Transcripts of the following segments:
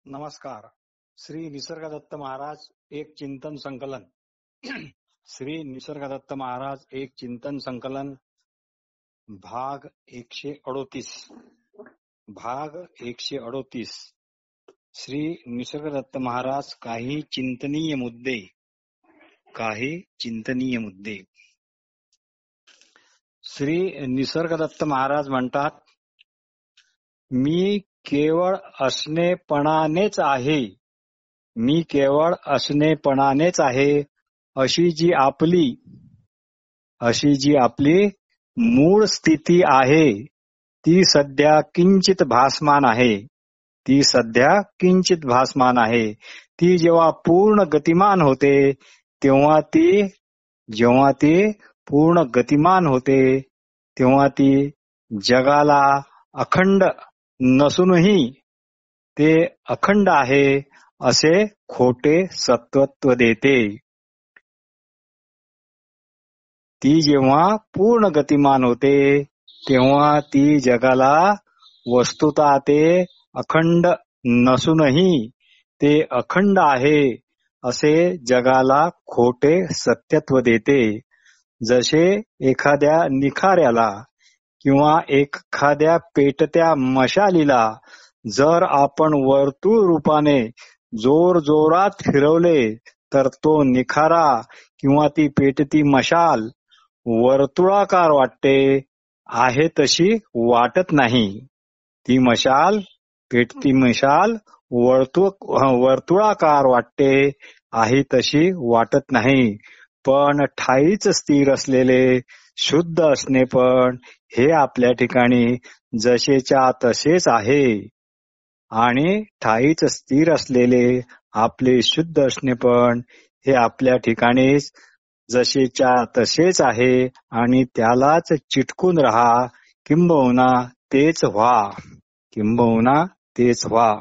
नमस्कार. श्री निसर्गदत्त महाराज एक चिंतन संकलन. श्री निसर्गदत्त महाराज एक चिंतन संकलन भाग 138. भाग 138. श्री निसर्गदत्त महाराज काही चिंतनीय मुद्दे. श्री निसर्गदत्त महाराज म्हणतात, मी केवळ असणेपणानेच आहे. अशी जी आपली मूळ स्थिती आहे ती सध्या किंचित भासमान आहे. ती जेव्हा पूर्ण गतिमान होते तेव्हा ती जगाला अखंड नसूनही ते अखंड आहे असे खोटे सत्वत्व देते. ती जेव्हा पूर्ण गतिमान होते तेव्हा ती जगाला वस्तुतः ते अखंड नसूनही ते अखंड आहे असे जगाला खोटे सत्यत्व देते. जसे एखाद्या निखाऱ्याला किंवा एखाद्या पेटत्या मशालीला जर आपण वर्तुळ रूपाने जोर जोरात फिरवले तर तो निखारा किंवा ती पेटती मशाल वर्तुळाकार वाटते, आहे तशी वाटत नाही. ती पेटती मशाल वर्तुळाकार वाटते, आहे तशी वाटत नाही. पण ठाईच स्थिर असलेले शुद्ध असणे पण हे आपल्या ठिकाणी जसेच्या तसेच आहे. आणि ठाईच स्थिर असलेले आपले शुद्ध असणे पण हे आपल्या ठिकाणीच जसेच्या तसेच आहे. आणि त्यालाच चिटकून राहा, किंबहुना तेच व्हा.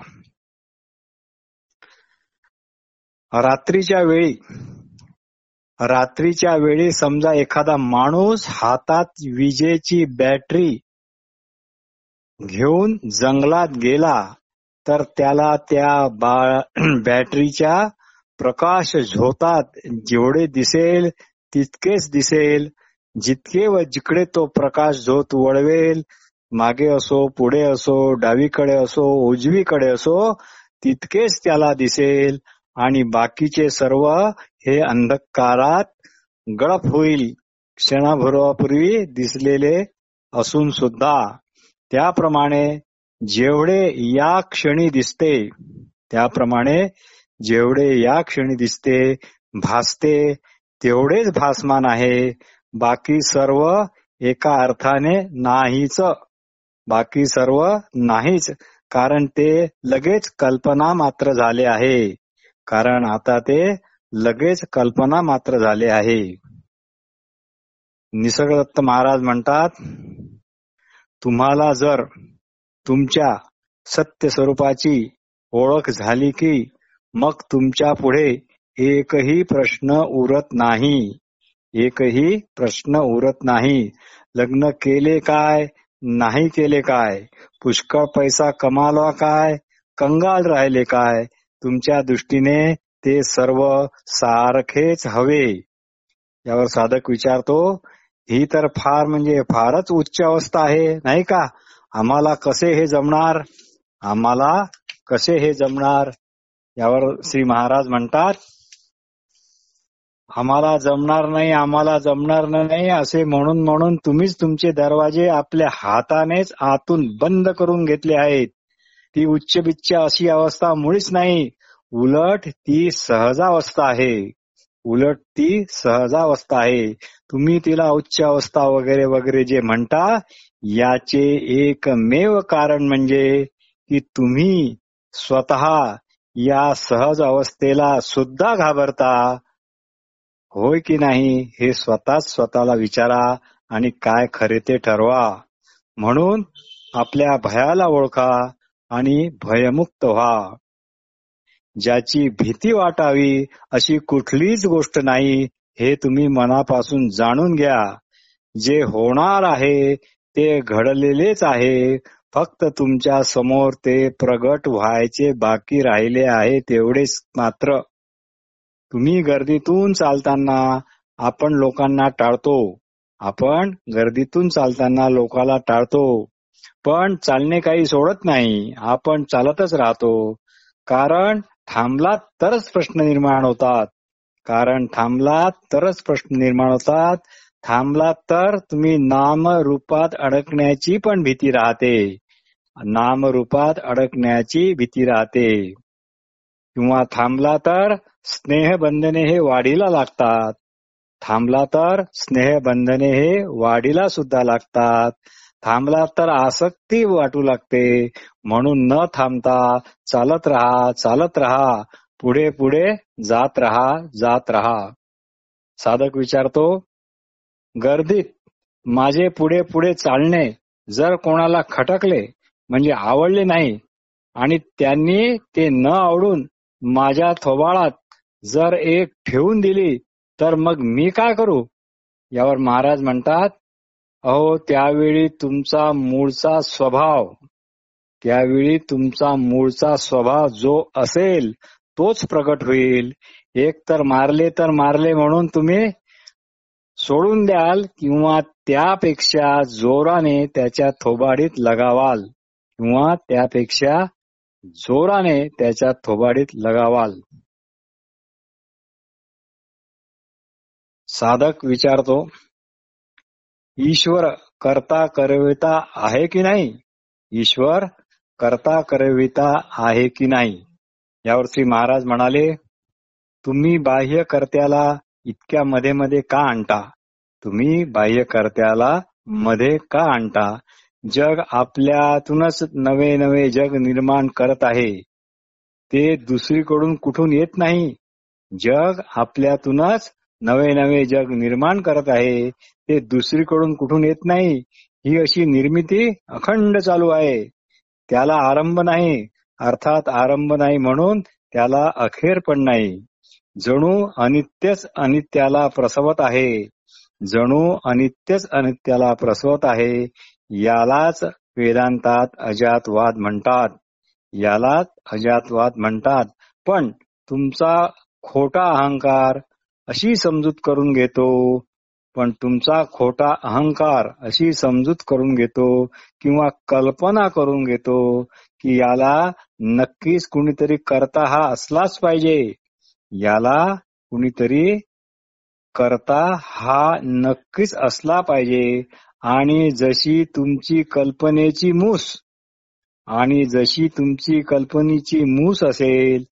रात्रीच्या वेळी समजा एखादा माणूस हातात विजेची बॅटरी घेऊन जंगलात गेला तर त्याला त्या बॅटरीच्या प्रकाश झोतात जेवढे दिसेल तितकेच दिसेल. जितके व जिकडे तो प्रकाश झोत वळवेल, मागे असो, पुढे असो, डावीकडे असो, उजवीकडे असो, तितकेच त्याला दिसेल. आणि बाकीचे सर्व हे अंधकारात गळप होईल. क्षणाभरापूर्वी दिसलेले असून सुद्धा. त्याप्रमाणे जेवढे या क्षणी दिसते भासते तेवढेच भासमान आहे. बाकी सर्व एका अर्थाने नाहीच. कारण ते लगेच कल्पना मात्र झाले आहे. निसर्गदत्त महाराज म्हणतात, तुम्हाला जर तुमच्या सत्य स्वरूपाची ओळख झाली की मग तुमच्या पुढे एकही प्रश्न उरत नाही. लग्न केले काय, नाही केले काय, पुष्कळ पैसा कमावला काय, कंगाल राहिले काय, तुमच्या दृष्टीने ते सर्व सारखेच हवे. यावर साधक विचारतो, ही तर फारच उच्च अवस्था आहे नाही का? आम्हाला कसे हे जमणार? यावर श्री महाराज म्हणतात, आम्हाला जमणार नाही असे म्हणून तुम्हीच तुमचे दरवाजे आपल्या हातानेच आतून बंद करून घेतले आहेत. ती उच्च बिच्च अशी अवस्था मुळीच नाही. उलट ती सहजावस्था आहे. तुम्ही तिला उच्च अवस्था वगैरे वगैरे जे म्हणता, याचे एकमेव कारण म्हणजे की तुम्ही स्वतः या सहज अवस्थेला सुद्धा घाबरता. होय की नाही हे स्वतःला विचारा आणि काय खरे ते ठरवा. म्हणून आपल्या भयाला ओळखा आणि भयमुक्त व्हा. ज्याची भीती वाटावी अशी कुठलीच गोष्ट नाही हे तुम्ही मनापासून जाणून घ्या. जे होणार आहे ते घडलेलेच आहे. फक्त तुमच्या समोर ते प्रगट व्हायचे बाकी राहिले आहे तेवढेच मात्र. तुम्ही गर्दीतून चालताना आपण लोकांना टाळतो. आपण गर्दीतून चालताना लोकाला टाळतो. पण चालणे काही सोडत नाही. आपण चालतच राहतो. कारण थांबलात तरच प्रश्न निर्माण होतात. थांबलात तर तुम्ही नामरूपात अडकण्याची पण भीती राहते. किंवा थांबला तर स्नेहबंधने हे वाढीला सुद्धा लागतात. थांबला तर आसक्ती वाटू लागते. म्हणून न थांबता चालत राहा. पुढे पुढे जात राहा. साधक विचारतो, गर्दीत माझे पुढे पुढे चालणे जर कोणाला खटकले म्हणजे आवडले नाही आणि त्यांनी ते न आवडून माझ्या थोबाळात जर एक ठेवून दिली तर मग मी काय करू? यावर महाराज म्हणतात, अहो त्यावेळी तुमचा मूळचा स्वभाव जो असेल तोच प्रगट होईल. एक तर मारले म्हणून तुम्ही सोडून द्याल किंवा त्यापेक्षा जोराने त्याच्या थोबाडीत लगावाल. साधक विचारतो, ईश्वर करता करविता आहे की नाही? यावर श्री महाराज म्हणाले, तुम्ही बाह्य कर्त्याला इतक्या मध्ये का आणता? जग आपल्यातूनच नवे जग निर्माण करत आहे. ते दुसरीकडून कुठून येत नाही. जग आपल्यातूनच नवे जग निर्माण करत आहे. ते दुसरीकडून कुठून येत नाही. ही अशी निर्मिती अखंड चालू आहे. त्याला आरंभ नाही. अर्थात आरंभ नाही म्हणून त्याला अखेर पण नाही. जणू अनित्यच अनित्याला प्रसवत आहे. यालाच वेदांतात अजातवाद म्हणतात. पण तुमचा खोटा अहंकार अशी समजूत करून घेतो किंवा कल्पना करून घेतो की याला नक्कीच कुणीतरी करता हा असलाच पाहिजे. आणि जशी तुमची कल्पनेची मूस असेल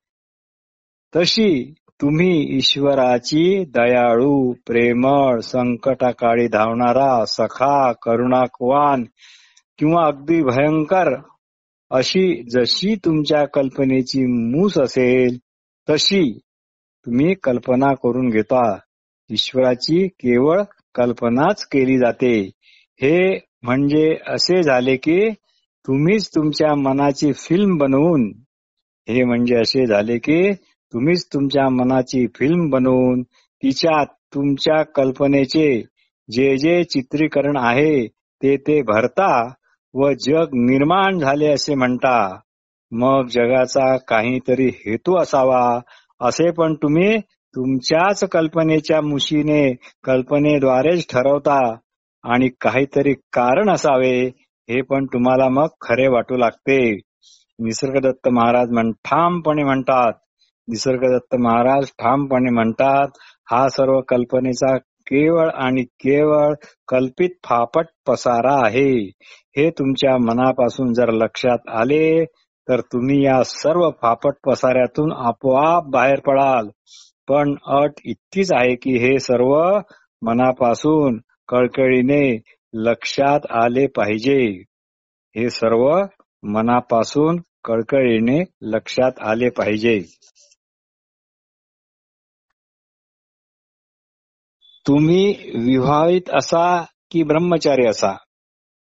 तशी तुम्ही ईश्वराची दयाळू, प्रेमळ, संकटाकाळी धावणारा, सखा, करुणाकवान किंवा अगदी भयंकर अशी जशी तुमच्या कल्पनेची मूस असेल तशी तुम्ही कल्पना करून घेता. ईश्वराची केवळ कल्पनाच केली जाते. हे म्हणजे असे झाले की तुम्हीच तुमच्या मनाची फिल्म बनवून तिच्यात तुमच्या कल्पनेचे जे चित्रीकरण आहे ते भरता व जग निर्माण झाले असे म्हणता. मग जगाचा काहीतरी हेतू असावा असे पण तुम्ही तुमच्याच कल्पनेच्या कल्पनेद्वारेच ठरवता आणि काहीतरी कारण असावे हे पण तुम्हाला मग खरे वाटू लागते. निसर्गदत्त महाराज ठामपणे म्हणतात, हा सर्व कल्पनेचा केवळ आणि केवळ कल्पित फापट पसारा आहे. हे तुमच्या मनापासून जर लक्षात आले तर तुम्ही या सर्व फापट पसाऱ्यातून आपोआप बाहेर पडाल. पण अट इतकीच आहे की हे सर्व मनापासून कळकळीने लक्षात आले पाहिजे.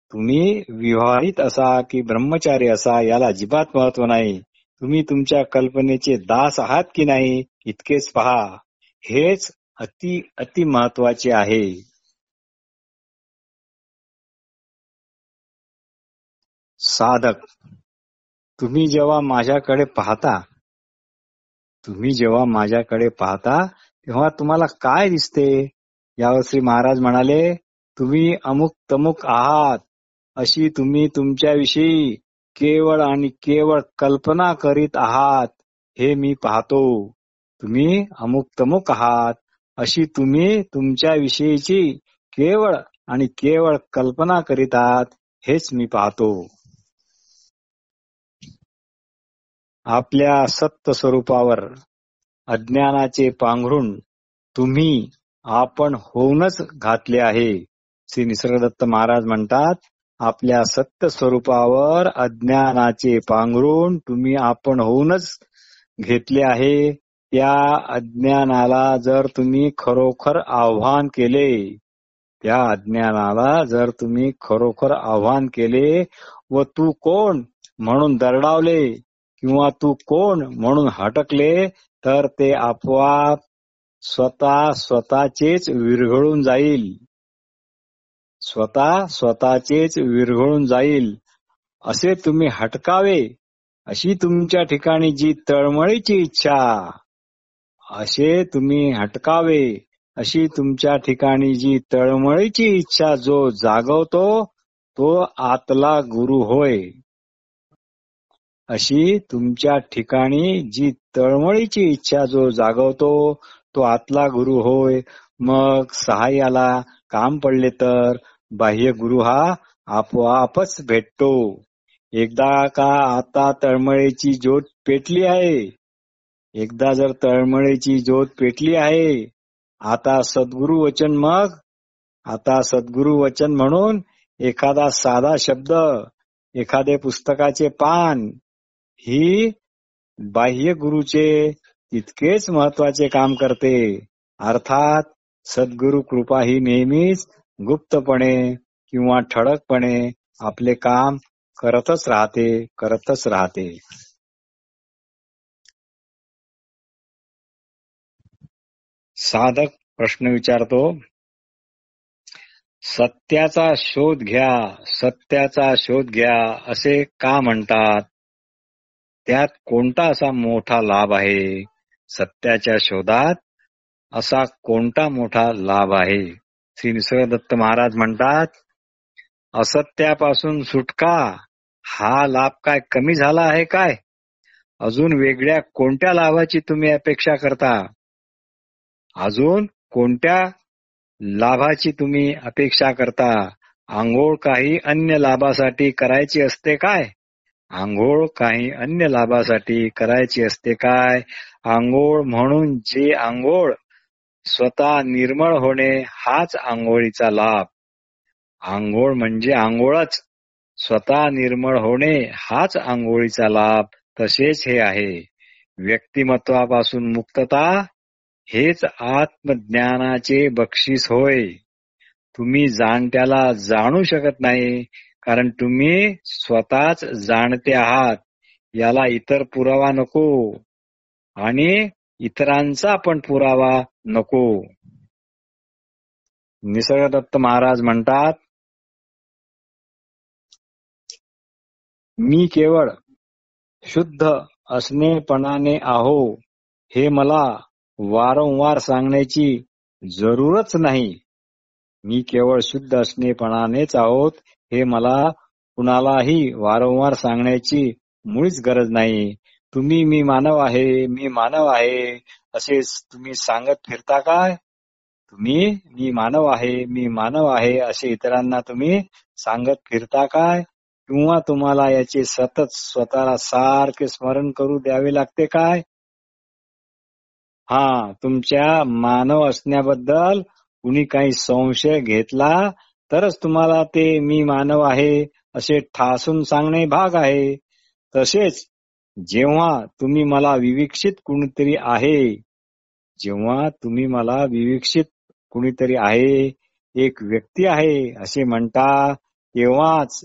तुम्ही विवाहित असा की ब्रह्मचारी असा याला अजिबात महत्व नाही. तुम्ही तुमच्या कल्पनेचे दास आहात की नाही इतकेच पहा. हेच अति महत्वाचे आहे. साधक, तुम्ही जेव्हा माझ्याकडे पाहता तेव्हा तुम्हाला काय दिसते? यावर श्री महाराज म्हणाले, तुम्ही अमुक तमुक आहात अशी तुम्ही तुमच्याविषयी केवळ आणि केवळ कल्पना करीत आहात हे मी पाहतो. तुम्ही अमुक तमुक आहात अशी तुम्ही तुमच्याविषयीची केवळ आणि केवळ कल्पना करीत आहात हेच मी पाहतो. आपल्या सत्य स्वरूपावर अज्ञानाचे पांघरून तुम्ही आपण होऊनच घातले आहे. श्री निसर्गदत्त महाराज म्हणतात, आपल्या सत्य स्वरूपावर अज्ञानाचे पांघरून तुम्ही आपण होऊनच घेतले आहे. त्या अज्ञानाला जर तुम्ही खरोखर आव्हान केले व तू कोण म्हणून दरडावले किंवा तू कोण म्हणून हटकले तर ते आपोआप स्वतःचेच विरघळून जाईल. असे तुम्ही हटकावे अशी तुमच्या ठिकाणी जी तळमळीची इच्छा जो जागवतो तो आतला गुरु होय. अशी तुमच्या ठिकाणी जी तळमळीची इच्छा जो जागवतो तो आतला गुरु होय. मग सहाय्याला काम पडले तर बाह्य गुरु हा आपोआपच भेटतो. एकदा का आता तळमळीची ज्योत पेटली आहे, आता सद्गुरु वचन म्हणून एखादा साधा शब्द, एखादे पुस्तकाचे पान ही बाह्य गुरुचे तितकेच महत्वाचे काम करते. अर्थात सद्गुरु कृपा ही नेहमीच गुप्तपणे किंवा ठळकपणे आपले काम करतच राहते. साधक प्रश्न विचारतो, सत्याचा शोध घ्या असे का म्हणतात? त्यात कोणता असा मोठा लाभ आहे? सत्याच्या शोधात असा कोणता मोठा लाभ आहे? श्री निसर्गदत्त महाराज म्हणतात, असत्यापासून सुटका हा लाभ काय कमी झाला आहे काय? अजून वेगळ्या कोणत्या लाभाची तुम्ही अपेक्षा करता? आंघोळ काही अन्य लाभासाठी करायची असते काय? आंघोळ म्हणून जे आंघोळ स्वतः निर्मळ होणे हाच आंघोळीचा लाभ. आंघोळ म्हणजे आंघोळच, स्वतः निर्मळ होणे हाच आंघोळीचा लाभ. तसेच हे आहे व्यक्तिमत्वापासून मुक्तता, हेच आत्मज्ञानाचे बक्षीस होय. तुम्ही जाणत्याला जाणू शकत नाही कारण तुम्ही स्वतःच जाणते आहात. याला इतर पुरावा नको आणि इतरांचा पण पुरावा नको. निसर्गदत्त महाराज म्हणतात, मी केवळ शुद्ध असणेपणाने आहो हे मला वारंवार सांगण्याची जरूरच नाही. मी केवळ शुद्ध असणेपणानेच आहोत हे मला कुणालाही वारंवार सांगण्याची मुळीच गरज नाही. तुम्ही मी मानव आहे असे तुम्ही सांगत फिरता काय? तुम्ही मी मानव आहे असे इतरांना तुम्ही सांगत फिरता काय? किंवा तुम्हाला याचे सतत स्वतःला सारखे स्मरण करू द्यावे लागते काय? तुमच्या मानव असण्याबद्दल कुणी काही संशय घेतला तरच तुम्हाला ते मी मानव आहे असे ठासून सांगणे भाग आहे. तसेच जेव्हा तुम्ही मला विविक्षित कुणीतरी आहे, एक व्यक्ती आहे असे म्हणता, तेव्हाच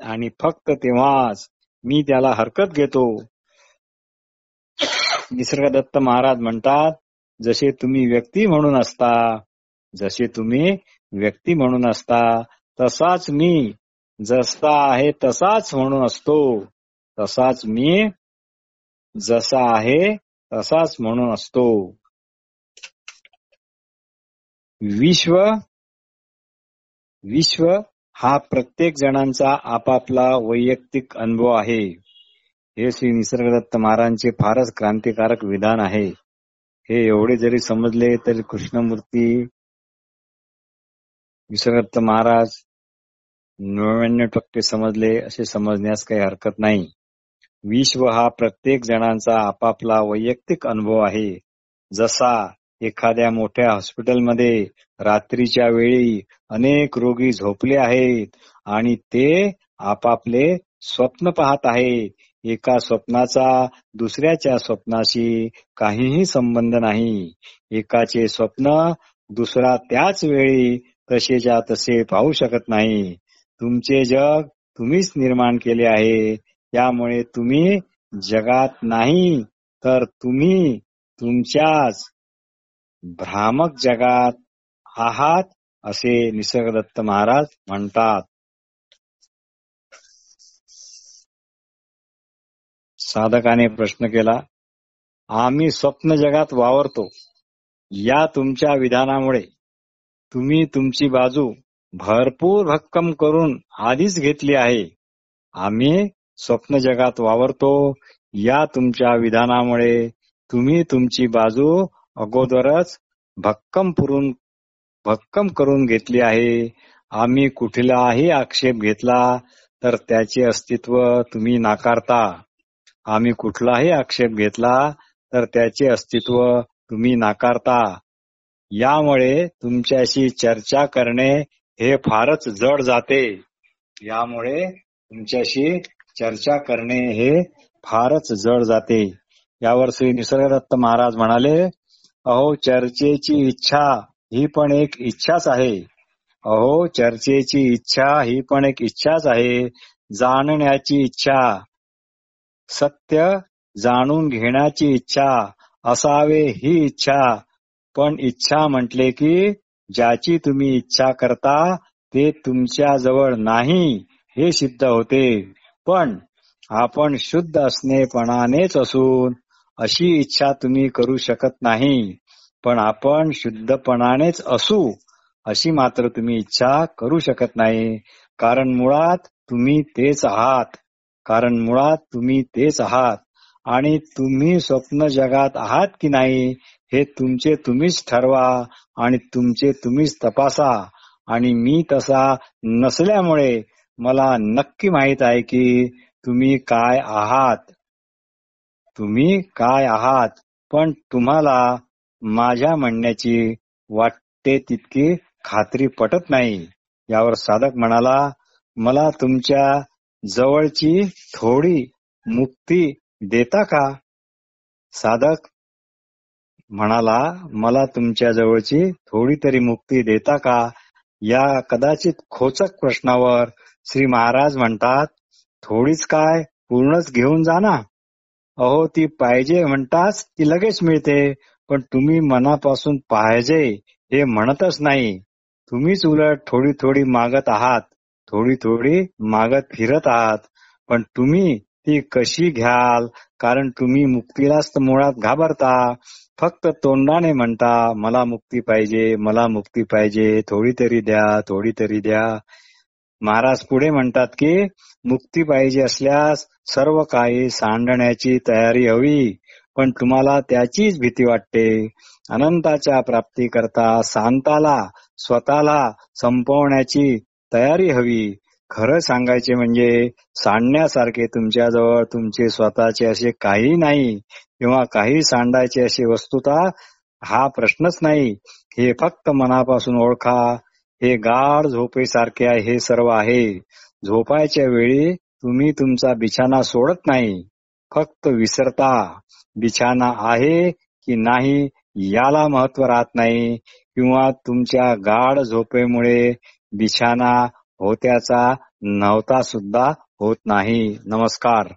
आणि फक्त तेव्हाच मी त्याला हरकत घेतो. निसर्गदत्त महाराज म्हणतात, जसे तुम्ही व्यक्ती म्हणून असता तसाच मी जसा आहे तसाच म्हणून असतो, तसाच मी जसा आहे तसाच म्हणून असतो. विश्व हा प्रत्येक जणांचा आपापला वैयक्तिक अनुभव आहे. हे श्री निसर्गदत्त महाराजांचे फारच क्रांतिकारक विधान आहे. हे एवढे जरी समजले तरी कृष्णमूर्ती निसर्गदत्त महाराज 99% समजले असे समजण्यास काही हरकत नाही. विश्व हा प्रत्येक जणांचा आपापला वैयक्तिक अनुभव आहे. जसा एखाद्या मोठ्या हॉस्पिटलमध्ये रात्रीच्या वेळी अनेक रोगी झोपले आहेत आणि ते आपापले स्वप्न पाहत आहेत. एका स्वप्नाचा दुसऱ्याच्या स्वप्नाशी काहीही संबंध नाही. एकाचे स्वप्न दुसरा त्याच वेळी तसेच्या तसे पाहू शकत नाही. तुमचे जग तुम्हीच निर्माण केले आहे. त्यामुळे तुम्ही जगात नाही तर तुम्ही तुमच्याच भ्रामक जगात आहात असे निसर्गदत्त महाराज म्हणतात. साधकाने प्रश्न केला, आम्ही स्वप्न जगात वावरतो. या तुमच्या विधानामुळे तुम्ही तुमची बाजू भरपूर भक्कम करून आधीच घेतली आहे. आम्ही स्वप्न जगात वावरतो या तुमच्या विधानामुळे तुम्ही तुमची बाजू अगोदरच भक्कम करून घेतली आहे. आम्ही कुठलाही आक्षेप घेतला तर त्याचे अस्तित्व तुम्ही नाकारता. आम्ही कुठलाही आक्षेप घेतला तर त्याचे अस्तित्व तुम्ही नाकारता. यामुळे तुमच्याशी चर्चा करणे हे फारच जड जाते. यावर श्री निसर्गदत्त महाराज म्हणाले, अहो चर्चेची इच्छा ही पण एक इच्छाच आहे. जाणण्याची इच्छा, सत्य जाणून घेण्याची इच्छा असावे ही इच्छा. पण इच्छा म्हटले की ज्याची तुम्ही इच्छा करता ते तुमच्या जवळ नाही हे सिद्ध होते. पण आपण शुद्ध असणेपणानेच असून अशी इच्छा तुम्ही करू शकत नाही. पण आपण शुद्धपणानेच असू अशी मात्र तुम्ही इच्छा करू शकत नाही. कारण मुळात तुम्ही तेच आहात. आणि तुम्ही स्वप्न जगात आहात की नाही हे तुमचे तुम्हीच ठरवा आणि तुमचे तुम्हीच तपासा. आणि मी तसा नसल्यामुळे मला नक्की माहित आहे की तुम्ही काय आहात. पण तुम्हाला माझ्या म्हणण्याची वाटते तितकी खात्री पटत नाही. यावर साधक म्हणाला, मला तुमच्या जवळची थोडी मुक्ती देता का? साधक म्हणाला, मला तुमच्या जवळची थोडी तरी मुक्ती देता का? या कदाचित खोचक प्रश्नावर श्री महाराज म्हणतात, थोडीच काय, पूर्णच घेऊन जा ना. अहो ती पाहिजे म्हणताच ती लगेच मिळते. पण तुम्ही मनापासून पाहिजे हे म्हणतच नाही. तुम्हीच उलट थोडी थोडी मागत आहात, थोडी थोडी मागत फिरत आहात. पण तुम्ही ती कशी घ्याल? कारण तुम्ही मुक्तीलाच मुळात घाबरता. फक्त तोंडाने म्हणता, मला मुक्ती पाहिजे, थोडी तरी द्या. महाराज पुढे म्हणतात की मुक्ती पाहिजे असल्यास सर्व काही सांडण्याची तयारी हवी. पण तुम्हाला त्याचीच भीती वाटते. अनंताच्या प्राप्तीकरता सांताला स्वतःला संपवण्याची तयारी हवी. खरं सांगायचे म्हणजे सांडण्यासारखे तुमच्याजवळ तुमचे स्वतःचे असे काही नाही किंवा काही सांडायचे असे वस्तुतः हा प्रश्नच नाही. हे फक्त मनापासून ओळखा. हे गाढ झोपेसारखे आहे, हे सर्व आहे. झोपायच्या वेळी तुम्ही तुमचा बिछाना सोडत नाही, फक्त विसरता. बिछाना आहे की नाही याला महत्व राहत नाही किंवा तुमच्या गाढ झोपेमुळे बिछाना होत्याचा नव्हता सुद्धा होत नाही. नमस्कार.